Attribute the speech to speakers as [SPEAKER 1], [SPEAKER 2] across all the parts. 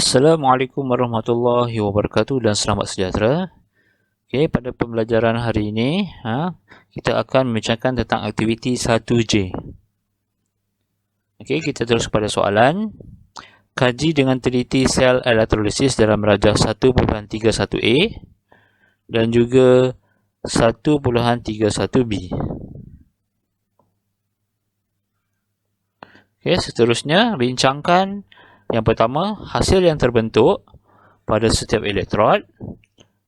[SPEAKER 1] Assalamualaikum warahmatullahi wabarakatuh dan selamat sejahtera. Okey, pada pembelajaran hari ini, kita akan membincangkan tentang aktiviti 1J. Okey, kita terus kepada soalan. Kaji dengan teliti sel elektrolisis dalam rajah 1.31A dan juga 1.31B. Okey, seterusnya bincangkan yang pertama, hasil yang terbentuk pada setiap elektrod,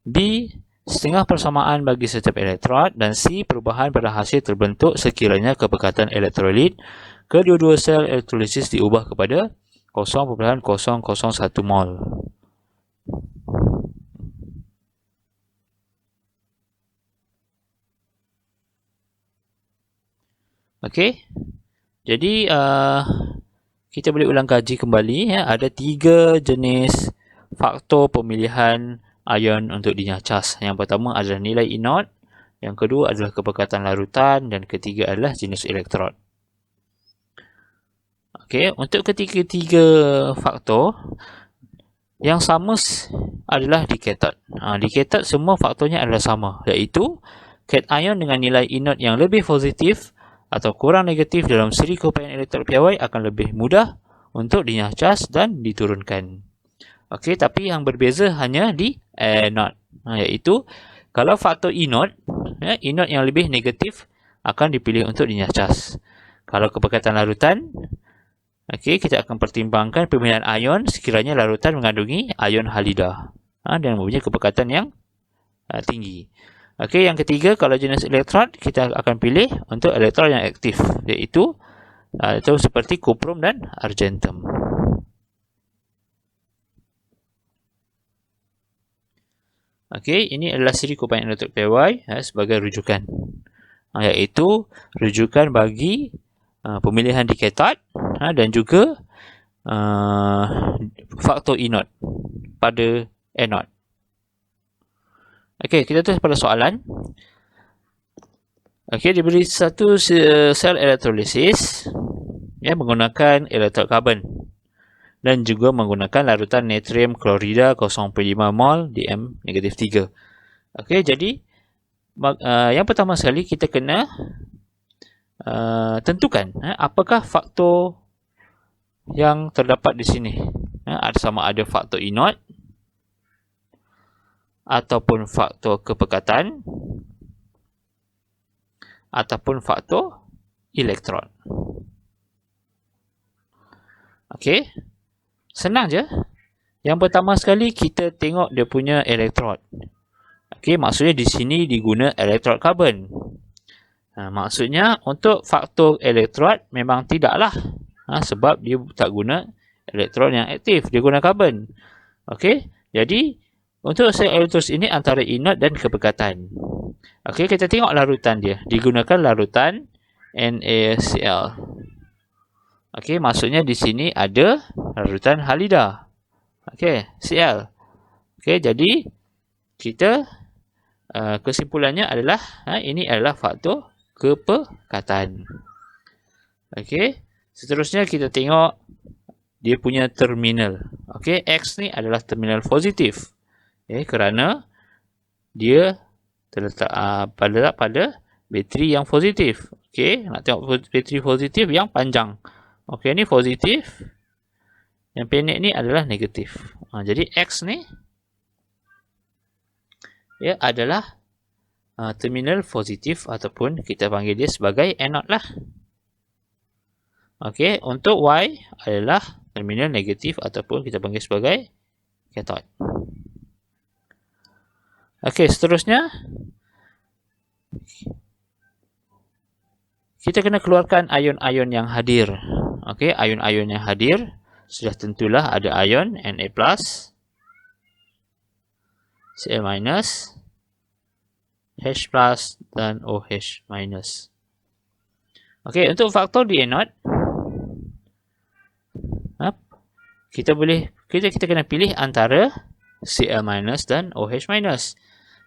[SPEAKER 1] B, setengah persamaan bagi setiap elektrod, dan C, perubahan pada hasil terbentuk sekiranya kepekatan elektrolit kedua-dua sel elektrolisis diubah kepada 0.001 mol. Okey, jadi kita boleh ulang kaji kembali. Ada 3 jenis faktor pemilihan ion untuk dinyacas. Yang pertama adalah nilai E0, yang kedua adalah kepekatan larutan, dan ketiga adalah jenis elektrod. Okey, untuk ketiga-tiga faktor, yang sama adalah di cathode. Di cathode semua faktornya adalah sama, iaitu cation dengan nilai E0 yang lebih positif atau kurang negatif dalam siri kopian elektrod piawai akan lebih mudah untuk dinyacas dan diturunkan. Okey, tapi yang berbeza hanya di anode, iaitu kalau faktor E0, E0 yang lebih negatif akan dipilih untuk dinyacas. Kalau kepekatan larutan, okey, kita akan pertimbangkan pemilihan ion sekiranya larutan mengandungi ion halida dan mempunyai kepekatan yang tinggi. Okey, yang ketiga, kalau jenis elektrod, kita akan pilih untuk elektrod yang aktif, iaitu seperti kuprum dan argentum. Okey, ini adalah siri kopian elektrod piawai sebagai rujukan, iaitu rujukan bagi pemilihan di cathode dan juga faktor E0 pada anode. Okey, kita terus pada soalan. Okey, diberi satu sel elektrolisis menggunakan elektrod karbon dan juga menggunakan larutan natrium klorida 0.5 mol Dm-3. Okey, jadi yang pertama sekali kita kena tentukan apakah faktor yang terdapat di sini. Sama ada faktor E0 ataupun faktor kepekatan ataupun faktor elektron. Okey, senang je. Yang pertama sekali kita tengok dia punya elektrod. Okey, maksudnya di sini diguna elektrod karbon. Maksudnya untuk faktor elektrod memang tidaklah, sebab dia tak guna elektron yang aktif, dia guna karbon. Okey, jadi untuk sel elektrolis ini antara E0 dan kepekatan. Okey, kita tengok larutan dia. Digunakan larutan NaCl. Okey, maksudnya di sini ada larutan halida. Okey, Cl. Okey, jadi kita kesimpulannya adalah ini adalah faktor kepekatan. Okey, seterusnya kita tengok dia punya terminal. Okey, X ni adalah terminal positif. Kerana dia terletak pada bateri yang positif. Okey, nak tengok bateri positif yang panjang. Okey, ni positif. Yang pendek ni adalah negatif. Jadi X ni adalah terminal positif ataupun kita panggil dia sebagai anode lah. Okey, untuk Y adalah terminal negatif ataupun kita panggil sebagai cathode. Okey, seterusnya kita kena keluarkan ion-ion yang hadir. Okey, ion-ion yang hadir sudah tentulah ada ion Na+, Cl-, H+, dan OH-. Okey, untuk faktor di anode, kita kena pilih antara Cl- dan OH-.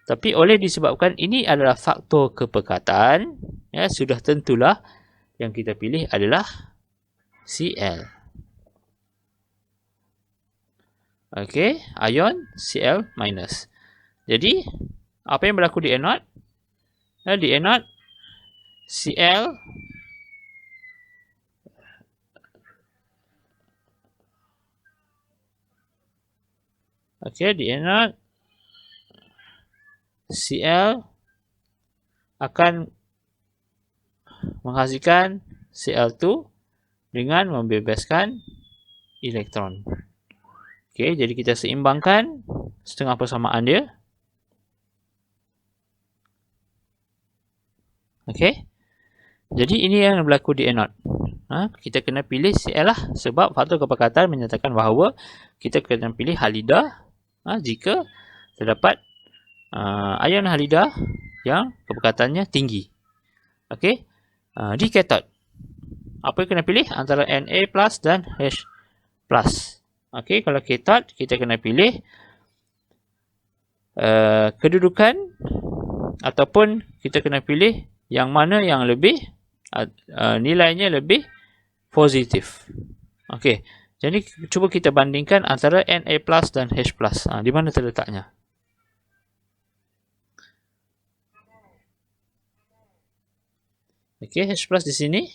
[SPEAKER 1] Tapi oleh disebabkan ini adalah faktor kepekatan, sudah tentulah yang kita pilih adalah Cl. Okey, ion Cl minus. Jadi, apa yang berlaku di anode? Di anode, Cl di anode Cl akan menghasilkan Cl2 dengan membebaskan elektron. Okey, jadi kita seimbangkan setengah persamaan dia. Okey. Jadi ini yang berlaku di anode. Kita kena pilih Cl lah sebab faktor kepekatan menyatakan bahawa kita kena pilih halida jika terdapat ion halida yang kepekatannya tinggi. Okey. Di katod, apa yang kena pilih? Antara Na plus dan H plus. Okey, kalau katod kita kena pilih kedudukan ataupun kita kena pilih yang mana yang lebih nilainya lebih positif. Okey, jadi cuba kita bandingkan antara Na plus dan H plus. Di mana terletaknya? Okey, H plus di sini.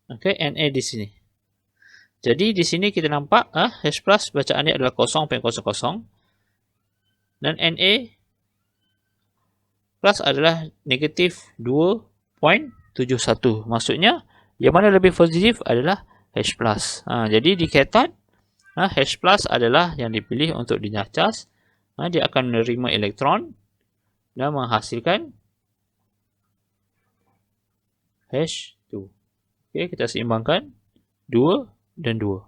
[SPEAKER 1] Okey, Na di sini. Jadi di sini kita nampak H plus bacaan dia adalah 0.00 dan Na plus adalah negatif 2.71. Maksudnya yang mana lebih positif adalah H plus. Jadi di katod H plus adalah yang dipilih untuk dinyacas. Dia akan menerima elektron dan menghasilkan H2. Okey, kita seimbangkan 2 dan 2.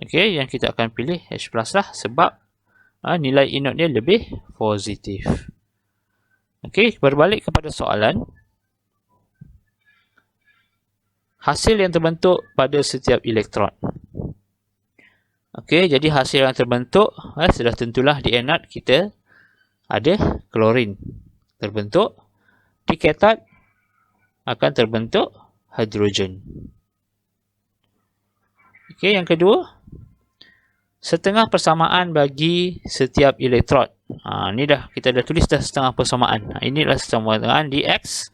[SPEAKER 1] Okey, yang kita akan pilih H plus lah sebab nilai inot dia lebih positif. Okey, berbalik kepada soalan. Hasil yang terbentuk pada setiap elektron. Okey, jadi hasil yang terbentuk sudah tentulah di anode kita ada klorin terbentuk. Di katod akan terbentuk hidrogen. Okey, yang kedua, setengah persamaan bagi setiap elektrod. Ni kita dah tulis dah setengah persamaan. Ini adalah persamaan di X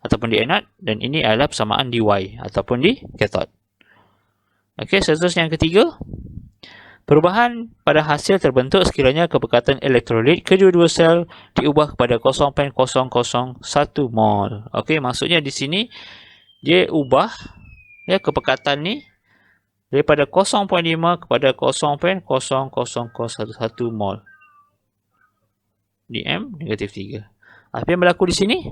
[SPEAKER 1] ataupun di anode dan ini adalah persamaan di Y ataupun di katod. Okey, seterusnya yang ketiga, perubahan pada hasil terbentuk sekiranya kepekatan elektrolit kedua-dua sel diubah kepada 0.001 mol. Okey, maksudnya di sini dia ubah kepekatan ni daripada 0.5 kepada 0.00011 mol. Dm negatif 3. Apa yang berlaku di sini?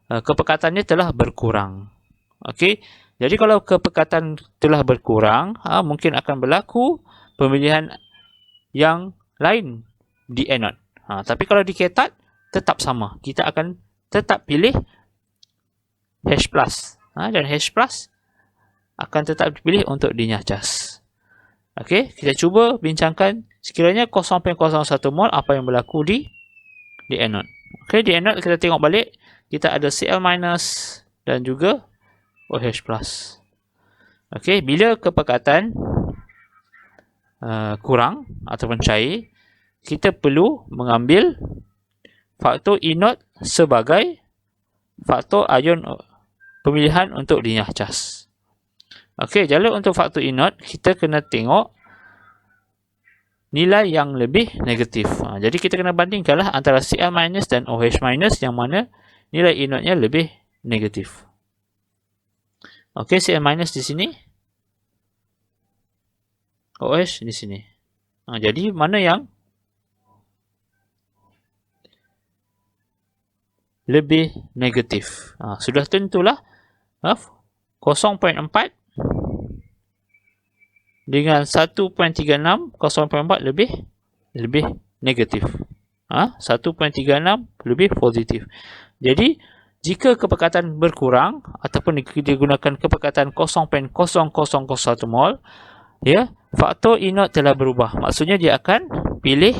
[SPEAKER 1] Kepekatannya telah berkurang. Okey. Jadi kalau kepekatan telah berkurang, mungkin akan berlaku pemilihan yang lain di anode. Tapi kalau di katod tetap sama. Kita akan tetap pilih H plus. Dan H plus akan tetap dipilih untuk dinyacas. Okey, kita cuba bincangkan sekiranya 0.01 mol apa yang berlaku di anode. Okey, di anode kita tengok balik, kita ada Cl minus dan juga OH plus. Okey, bila kepekatan kurang ataupun cair, kita perlu mengambil faktor inot sebagai faktor ion pemilihan untuk dinyacas. Okey, jalur untuk faktor inot kita kena tengok nilai yang lebih negatif. Jadi kita kena bandingkanlah antara Cl minus dan OH minus yang mana nilai inotnya lebih negatif. Okey, Cl minus di sini, OH di sini. Jadi mana yang lebih negatif? Sudah tentulah 0.4 dengan 1.36, 0.4 lebih negatif. 1.36 lebih positif. Jadi jika kepekatan berkurang ataupun digunakan kepekatan 0.0001 mol, faktor inot telah berubah. Maksudnya dia akan pilih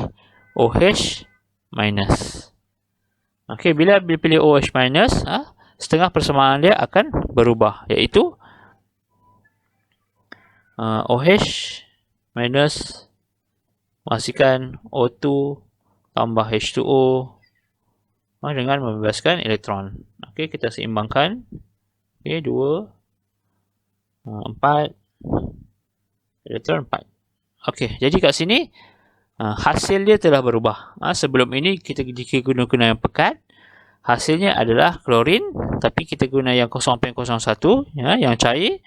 [SPEAKER 1] OH minus. Okey, bila pilih OH minus, setengah persamaan dia akan berubah, iaitu OH minus menghasilkan O2 tambah H2O dengan membebaskan elektron. Okey, kita seimbangkan. Okey, 2, 4, elektron 4. Okey, jadi kat sini hasil dia telah berubah. Sebelum ini kita jika guna yang pekat, hasilnya adalah klorin, tapi kita guna yang 0.01 ya, yang cair.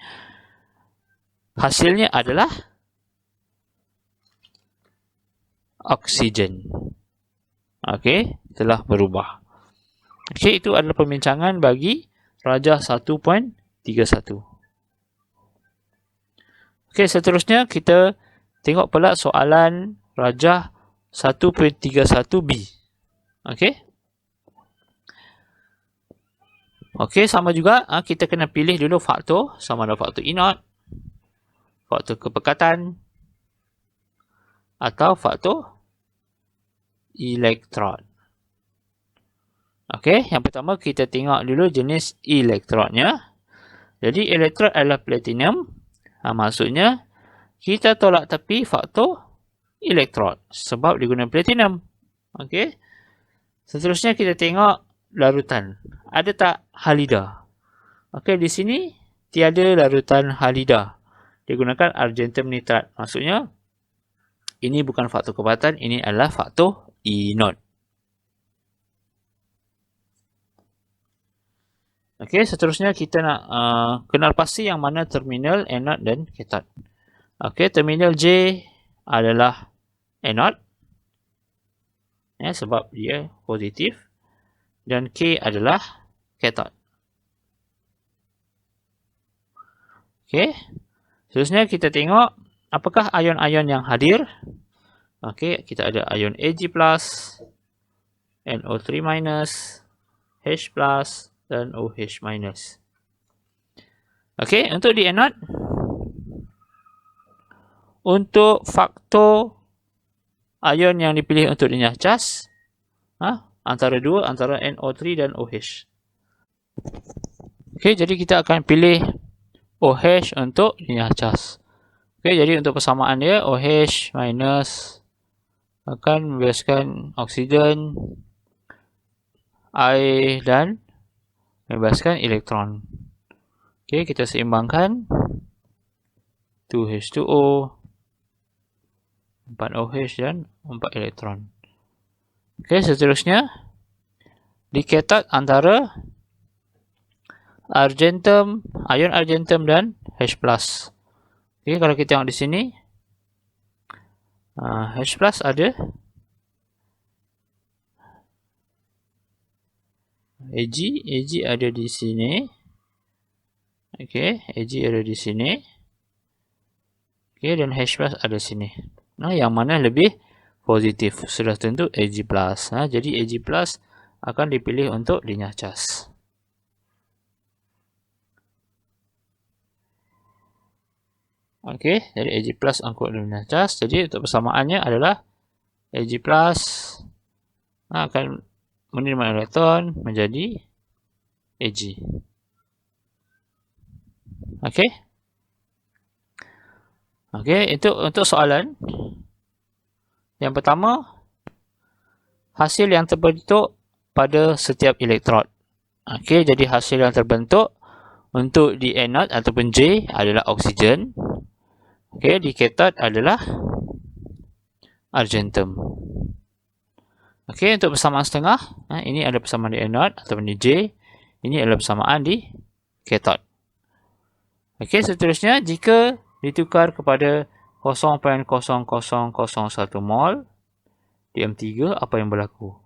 [SPEAKER 1] Hasilnya adalah oksigen. Okey, telah berubah. Okey, itu adalah pembincangan bagi Rajah 1.31. Okey, seterusnya kita tengok pula soalan Rajah 1.31B. Okey. Okey, sama juga kita kena pilih dulu faktor, sama ada faktor E0, faktor kepekatan atau faktor elektron. Okey, yang pertama kita tengok dulu jenis elektronnya. Jadi elektron adalah platinum. Maksudnya kita tolak tepi faktor elektron sebab digunakan platinum. Okey. Seterusnya kita tengok larutan. Ada tak halida? Okey, di sini tiada larutan halida. Digunakan argentum nitrat. Maksudnya ini bukan faktor kepekatan, ini adalah faktor E0. Okey, seterusnya kita nak kenal pasti yang mana terminal anode dan kathode. Okey, terminal J adalah anode. Ya, sebab dia positif. Dan K adalah kathode. Okey. Seterusnya kita tengok apakah ion-ion yang hadir. Okey, kita ada ion Ag+, NO3-, H+, dan OH-. Okey, untuk di anode, untuk faktor ion yang dipilih untuk dinyah cas, antara dua, antara NO3 dan OH. Okey, jadi kita akan pilih OH untuk dinyah cas. Okey, jadi untuk persamaan dia, OH minus akan membebaskan oksigen, air dan membebaskan elektron. Okey, kita seimbangkan 2H2O, 4OH dan 4 elektron. Okey, seterusnya di kathode antara argentum, ion argentum dan H+. Okey, kalau kita tengok di sini H+ ada Ag ada di sini. Okey, Ag ada di sini. Okey, dan H+ ada di sini. Yang mana lebih positif? Sudah tentu Ag+. Jadi Ag+ akan dipilih untuk dinyah cas. Okey, jadi Ag+ angkut dinyah cas. Jadi untuk persamaannya adalah Ag+ akan menerima elektron menjadi Ag. Okey. Okey, itu untuk soalan. Yang pertama, hasil yang terbentuk pada setiap elektrod. Okey, jadi hasil yang terbentuk untuk di anode ataupun J adalah oksigen. Okey, di kathode adalah argentum. Okey, untuk persamaan setengah, ini ada persamaan di anode ataupun di J. Ini adalah persamaan di kathode. Okey, seterusnya jika ditukar kepada 0.0001 mol DM3, apa yang berlaku?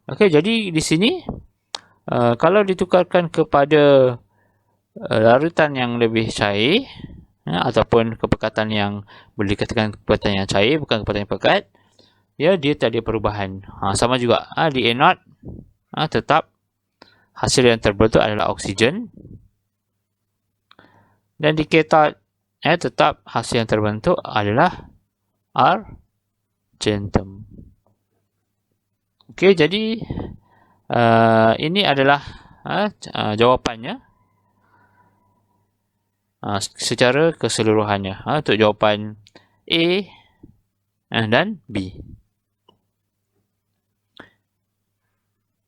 [SPEAKER 1] Okey, jadi di sini kalau ditukarkan kepada larutan yang lebih cair, ataupun kepekatan yang boleh dikatakan kepekatan yang cair, bukan kepekatan yang pekat, dia tak ada perubahan. Sama juga di anode, tetap hasil yang terbentuk adalah oksigen. Dan di kathode, tetap hasil yang terbentuk adalah argentum. Okey, jadi ini adalah jawapannya secara keseluruhannya. Untuk jawapan A dan B.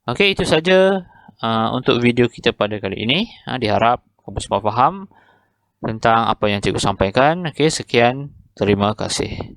[SPEAKER 1] Okey, itu saja untuk video kita pada kali ini. Diharap kamu semua faham tentang apa yang cikgu sampaikan. Okey, sekian. Terima kasih.